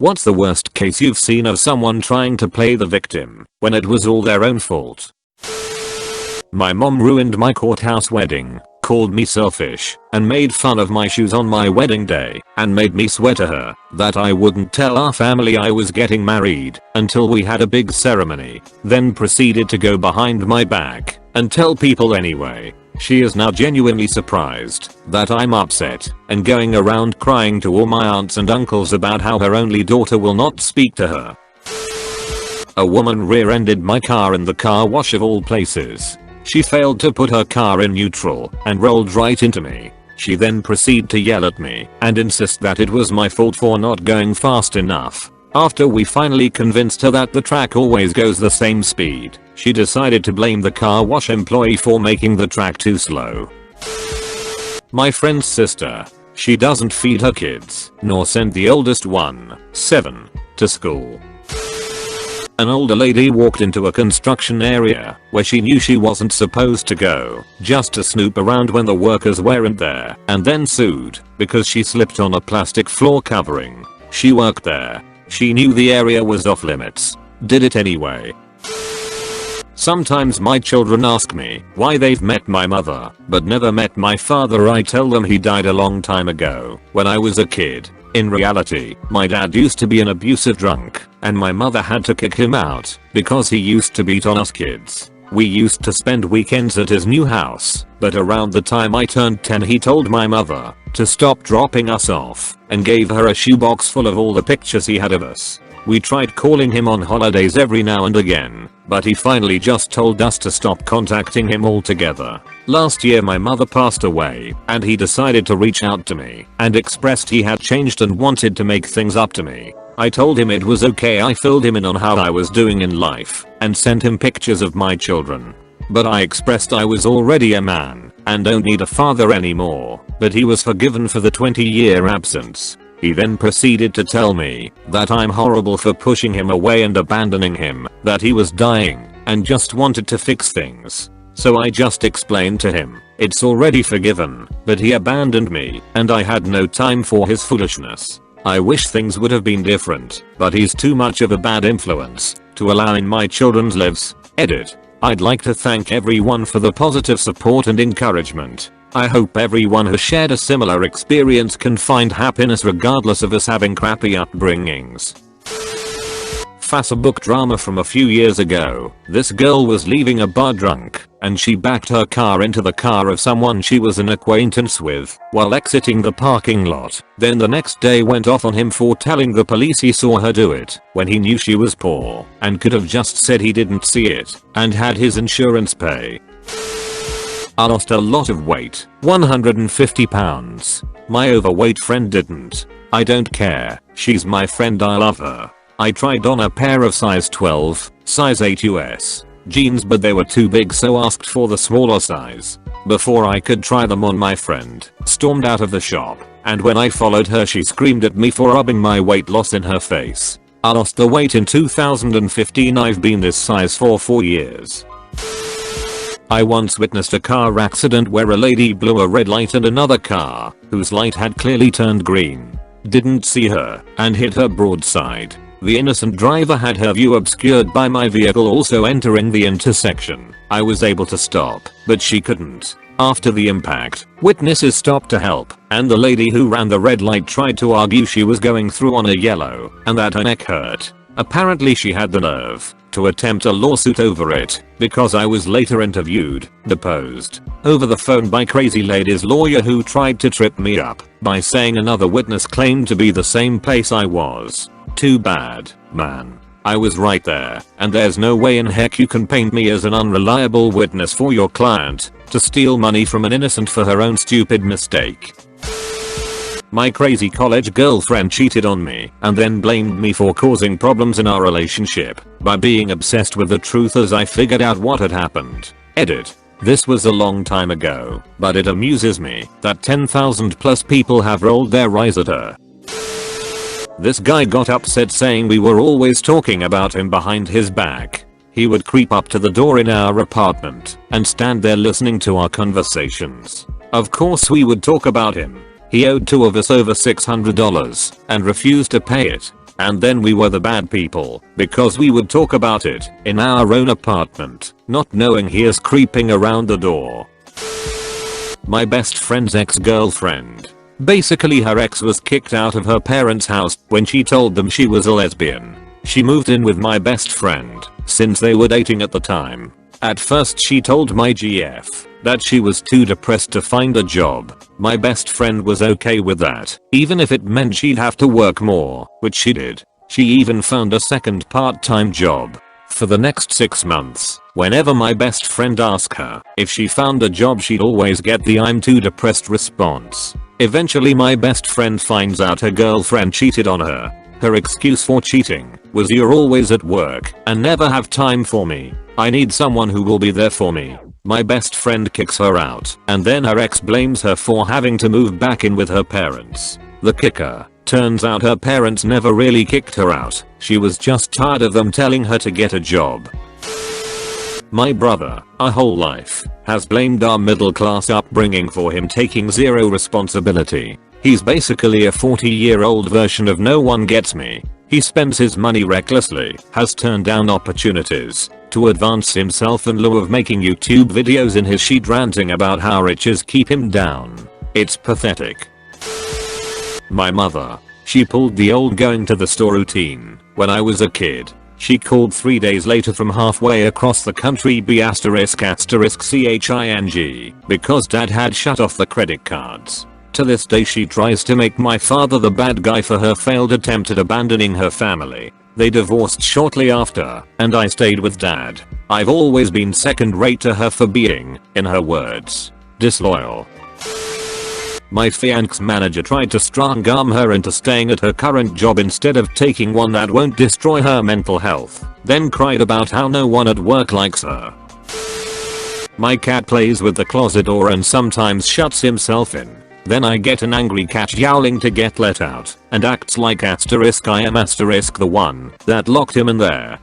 What's the worst case you've seen of someone trying to play the victim when it was all their own fault? My mom ruined my courthouse wedding, called me selfish, and made fun of my shoes on my wedding day, and made me swear to her that I wouldn't tell our family I was getting married until we had a big ceremony, then proceeded to go behind my back and tell people anyway. She is now genuinely surprised that I'm upset and going around crying to all my aunts and uncles about how her only daughter will not speak to her. A woman rear-ended my car in the car wash of all places. She failed to put her car in neutral and rolled right into me. She then proceeded to yell at me and insist that it was my fault for not going fast enough. After we finally convinced her that the track always goes the same speed, she decided to blame the car wash employee for making the track too slow. My friend's sister. She doesn't feed her kids, nor send the oldest one, 7, to school. An older lady walked into a construction area where she knew she wasn't supposed to go, just to snoop around when the workers weren't there, and then sued because she slipped on a plastic floor covering. She worked there. She knew the area was off limits. Did it anyway. Sometimes my children ask me why they've met my mother but never met my father. I tell them he died a long time ago when I was a kid. In reality, my dad used to be an abusive drunk, and my mother had to kick him out because he used to beat on us kids. We used to spend weekends at his new house, but around the time I turned 10 he told my mother to stop dropping us off and gave her a shoebox full of all the pictures he had of us. We tried calling him on holidays every now and again, but he finally just told us to stop contacting him altogether. Last year my mother passed away, and he decided to reach out to me and expressed he had changed and wanted to make things up to me. I told him it was okay. I filled him in on how I was doing in life and sent him pictures of my children. But I expressed I was already a man and don't need a father anymore, but he was forgiven for the 20-year absence. He then proceeded to tell me that I'm horrible for pushing him away and abandoning him, that he was dying and just wanted to fix things. So I just explained to him, it's already forgiven, but he abandoned me and I had no time for his foolishness. I wish things would have been different, but he's too much of a bad influence to allow in my children's lives. Edit. I'd like to thank everyone for the positive support and encouragement. I hope everyone who shared a similar experience can find happiness regardless of us having crappy upbringings. Facebook drama from a few years ago. This girl was leaving a bar drunk, and she backed her car into the car of someone she was an acquaintance with while exiting the parking lot. Then the next day went off on him for telling the police he saw her do it when he knew she was poor and could have just said he didn't see it and had his insurance pay. I lost a lot of weight, 150 pounds. My overweight friend didn't. I don't care. She's my friend. I love her. I tried on a pair of size 12, size 8 US jeans, but they were too big, so asked for the smaller size. Before I could try them on, my friend stormed out of the shop, and when I followed her she screamed at me for rubbing my weight loss in her face. I lost the weight in 2015. I've been this size for 4 years. I once witnessed a car accident where a lady blew a red light and another car, whose light had clearly turned green, didn't see her and hit her broadside. The innocent driver had her view obscured by my vehicle also entering the intersection. I was able to stop, but she couldn't. After the impact, witnesses stopped to help, and the lady who ran the red light tried to argue she was going through on a yellow and that her neck hurt. Apparently she had the nerve to attempt a lawsuit over it, because I was later interviewed, deposed over the phone by crazy lady's lawyer, who tried to trip me up by saying another witness claimed to be the same place I was. Too bad, man. I was right there, and there's no way in heck you can paint me as an unreliable witness for your client to steal money from an innocent for her own stupid mistake. My crazy college girlfriend cheated on me and then blamed me for causing problems in our relationship by being obsessed with the truth as I figured out what had happened. Edit. This was a long time ago, but it amuses me that 10,000 plus people have rolled their eyes at her. This guy got upset saying we were always talking about him behind his back. He would creep up to the door in our apartment and stand there listening to our conversations. Of course we would talk about him. He owed two of us over $600 and refused to pay it. And then we were the bad people because we would talk about it in our own apartment, not knowing he is creeping around the door. My best friend's ex-girlfriend. Basically her ex was kicked out of her parents' house when she told them she was a lesbian. She moved in with my best friend since they were dating at the time. At first she told my GF that she was too depressed to find a job. My best friend was okay with that, even if it meant she'd have to work more, which she did. She even found a second part-time job. For the next 6 months, whenever my best friend asked her if she found a job, she'd always get the "I'm too depressed" response. Eventually my best friend finds out her girlfriend cheated on her. Her excuse for cheating was, "You're always at work and never have time for me. I need someone who will be there for me." My best friend kicks her out, and then her ex blames her for having to move back in with her parents. The kicker: turns out her parents never really kicked her out. She was just tired of them telling her to get a job. My brother, our whole life, has blamed our middle class upbringing for him taking zero responsibility. He's basically a 40-year-old version of "no one gets me." He spends his money recklessly, has turned down opportunities to advance himself in lieu of making YouTube videos in his sheet ranting about how riches keep him down. It's pathetic. My mother. She pulled the old going to the store routine when I was a kid. She called 3 days later from halfway across the country ***************************************************************************************************************************************************************************************************************** The bad guy for her failed attempt at abandoning her family. They divorced shortly after, and I stayed with dad. I've always been second rate to her for being, in her words, disloyal. My fiance's manager tried to strong-arm her into staying at her current job instead of taking one that won't destroy her mental health, then cried about how no one at work likes her. My cat plays with the closet door and sometimes shuts himself in. Then I get an angry cat yowling to get let out, and acts like ***** I am **** the one that locked him in there.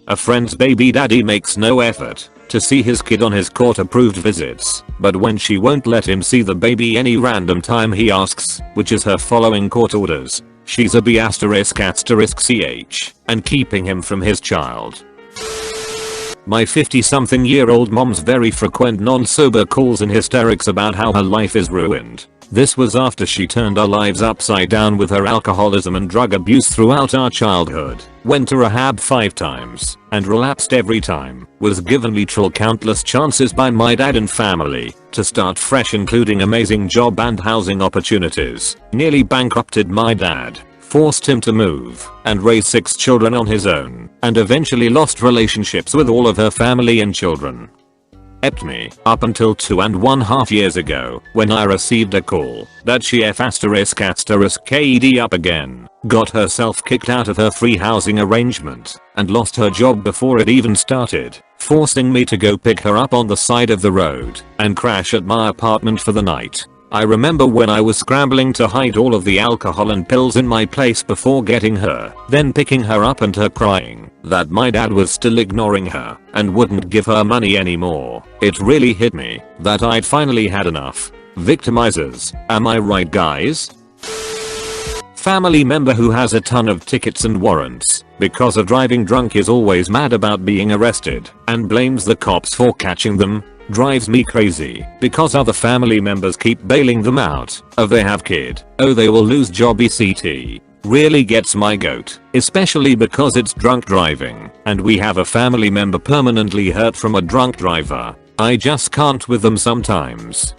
A friend's baby daddy makes no effort to see his kid on his court-approved visits, but when she won't let him see the baby any random time he asks, which is her following court orders, she's a ****************** and keeping him from his child. My 50-something-year-old mom's very frequent non-sober calls and hysterics about how her life is ruined. This was after she turned our lives upside down with her alcoholism and drug abuse throughout our childhood, went to rehab 5 times, and relapsed every time, was given literal countless chances by my dad and family to start fresh, including amazing job and housing opportunities, nearly bankrupted my dad, forced him to move and raise 6 children on his own, and eventually lost relationships with all of her family and children. Kept me up until 2.5 years ago when I received a call that she ********************************** up again, got herself kicked out of her free housing arrangement, and lost her job before it even started, forcing me to go pick her up on the side of the road and crash at my apartment for the night. I remember when I was scrambling to hide all of the alcohol and pills in my place before getting her, then picking her up and her crying that my dad was still ignoring her and wouldn't give her money anymore. It really hit me that I'd finally had enough. Victimizers, am I right, guys? Family member who has a ton of tickets and warrants because of driving drunk is always mad about being arrested and blames the cops for catching them. Drives me crazy because other family members keep bailing them out. Oh, they have kid. Oh, they will lose job etc. Really gets my goat, especially because it's drunk driving and we have a family member permanently hurt from a drunk driver. I just can't with them sometimes.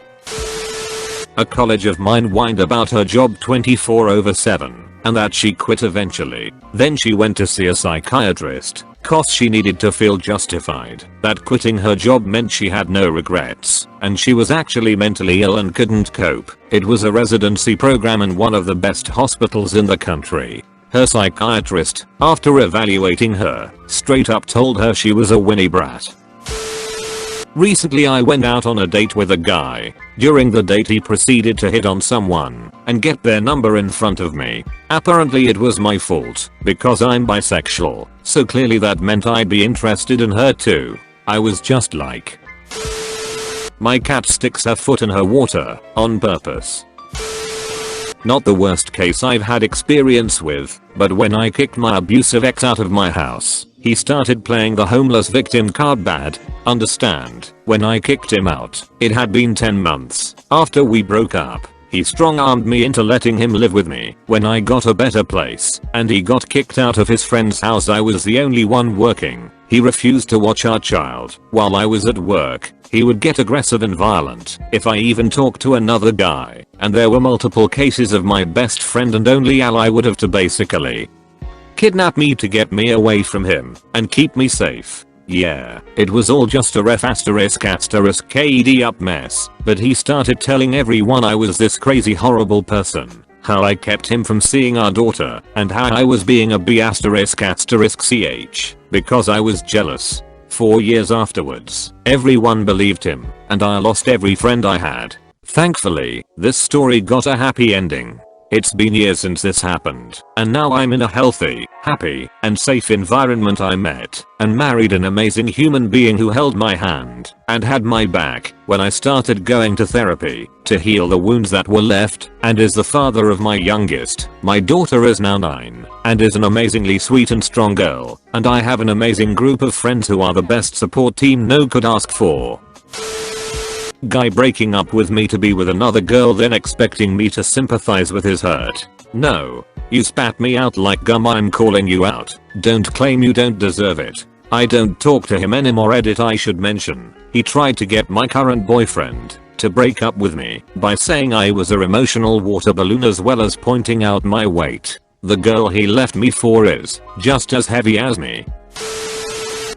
A college of mine whined about her job 24/7 and that she quit eventually. Then she went to see a psychiatrist cause she needed to feel justified that quitting her job meant she had no regrets and she was actually mentally ill and couldn't cope. It was a residency program in one of the best hospitals in the country. Her psychiatrist, after evaluating her, straight up told her she was a whiny brat. Recently I went out on a date with a guy. During the date he proceeded to hit on someone and get their number in front of me. Apparently it was my fault because I'm bisexual, so clearly that meant I'd be interested in her too. I was just like, my cat sticks her foot in her water on purpose. Not the worst case I've had experience with, but when I kicked my abusive ex out of my house, he started playing the homeless victim card bad. Understand, when I kicked him out, it had been 10 months after we broke up. He strong-armed me into letting him live with me when I got a better place, and he got kicked out of his friend's house. I was the only one working. He refused to watch our child while I was at work. He would get aggressive and violent if I even talked to another guy, and there were multiple cases of my best friend and only ally would have to basically kidnap me to get me away from him and keep me safe. Yeah, it was all just a ***KD up mess, but he started telling everyone I was this crazy horrible person, how I kept him from seeing our daughter, and how I was being a ***CH because I was jealous. 4 years afterwards, everyone believed him, and I lost every friend I had. Thankfully, this story got a happy ending. It's been years since this happened, and now I'm in a healthy, happy, and safe environment. I met and married an amazing human being who held my hand and had my back when I started going to therapy to heal the wounds that were left, and is the father of my youngest. My daughter is now 9 and is an amazingly sweet and strong girl, and I have an amazing group of friends who are the best support team no could ask for. Guy breaking up with me to be with another girl, then expecting me to sympathize with his hurt. No. You spat me out like gum. I'm calling you out. Don't claim you don't deserve it. I don't talk to him anymore. I should mention, he tried to get my current boyfriend to break up with me by saying I was a emotional water balloon, as well as pointing out my weight. The girl he left me for is just as heavy as me.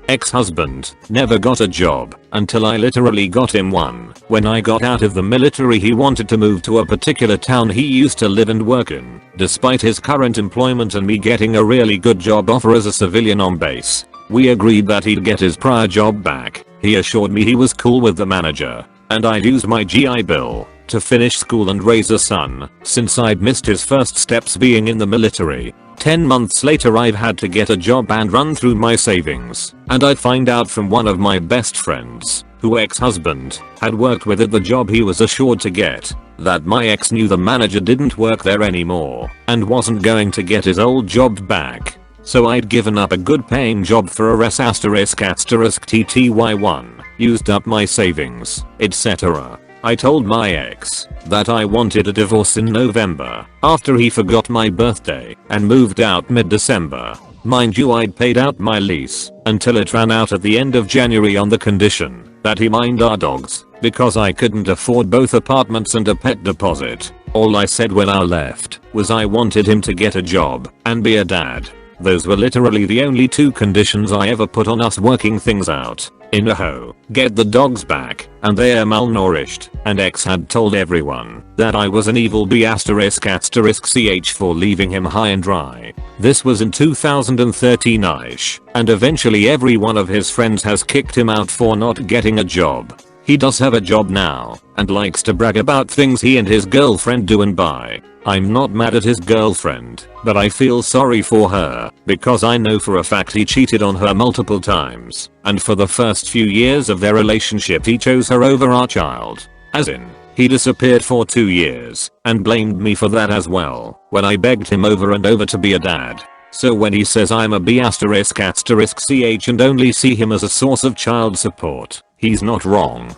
Ex-husband never got a job until I literally got him one. When I got out of the military, he wanted to move to a particular town he used to live and work in, despite his current employment and me getting a really good job offer as a civilian on base. We agreed that he'd get his prior job back. He assured me he was cool with the manager, and I'd use my GI Bill to finish school and raise a son, since I'd missed his first steps being in the military. 10 months later, I've had to get a job and run through my savings, and I'd find out from one of my best friends, who ex-husband had worked with at the job he was assured to get, that my ex knew the manager didn't work there anymore and wasn't going to get his old job back. So I'd given up a good paying job for a ***TTY1, used up my savings, etc. I told my ex that I wanted a divorce in November after he forgot my birthday and moved out mid-December. Mind you, I'd paid out my lease until it ran out at the end of January on the condition that he mind our dogs, because I couldn't afford both apartments and a pet deposit. All I said when I left was I wanted him to get a job and be a dad. Those were literally the only 2 conditions I ever put on us working things out. In a hoe, get the dogs back, and they are malnourished, and ex had told everyone that I was an evil ***CH for leaving him high and dry. This was in 2013ish, and eventually every one of his friends has kicked him out for not getting a job. He does have a job now, and likes to brag about things he and his girlfriend do and buy. I'm not mad at his girlfriend, but I feel sorry for her, because I know for a fact he cheated on her multiple times, and for the first few years of their relationship he chose her over our child. As in, he disappeared for 2 years, and blamed me for that as well, when I begged him over and over to be a dad. So when he says I'm a ***CH and only see him as a source of child support, he's not wrong.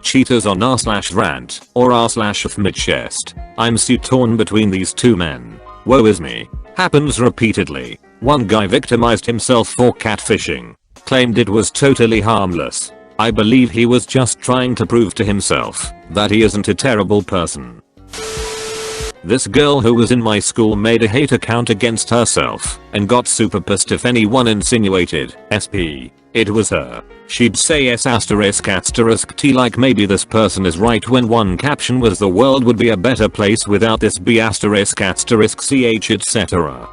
Cheaters on r/rant or r/chest. I'm so torn between these 2 men. Woe is me. Happens repeatedly. One guy victimized himself for catfishing. Claimed it was totally harmless. I believe he was just trying to prove to himself that he isn't a terrible person. This girl who was in my school made a hate account against herself and got super pissed if anyone insinuated SP it was her. She'd say S***T like maybe this person is right, when one caption was the world would be a better place without this ***CH etc.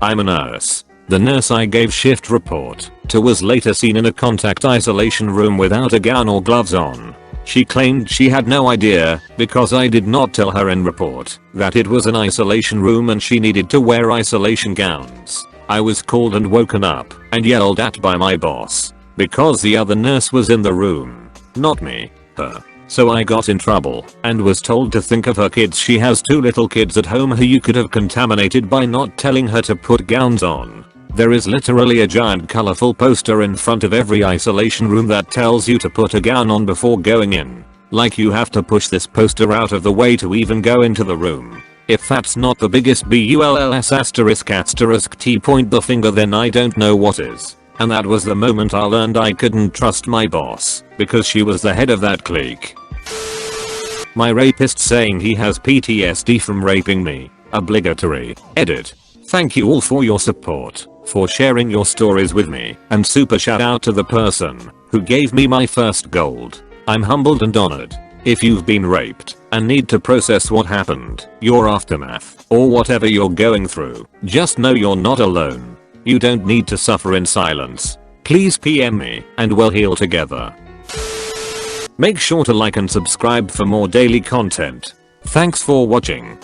I'm a nurse. The nurse I gave shift report to was later seen in a contact isolation room without a gown or gloves on. She claimed she had no idea because I did not tell her in report that it was an isolation room and she needed to wear isolation gowns. I was called and woken up and yelled at by my boss because the other nurse was in the room. Not me. Her. So I got in trouble and was told to think of her kids. She has 2 little kids at home who you could have contaminated by not telling her to put gowns on. There is literally a giant colorful poster in front of every isolation room that tells you to put a gown on before going in. Like you have to push this poster out of the way to even go into the room. If that's not the biggest bulls asterisk asterisk T point the finger, then I don't know what is. And that was the moment I learned I couldn't trust my boss because she was the head of that clique. My rapist saying he has PTSD from raping me. Obligatory. Edit. Thank you all for your support, for sharing your stories with me, and super shout out to the person who gave me my first gold. I'm humbled and honored. If you've been raped and need to process what happened, your aftermath, or whatever you're going through, just know you're not alone. You don't need to suffer in silence. Please PM me and we'll heal together. Make sure to like and subscribe for more daily content. Thanks for watching.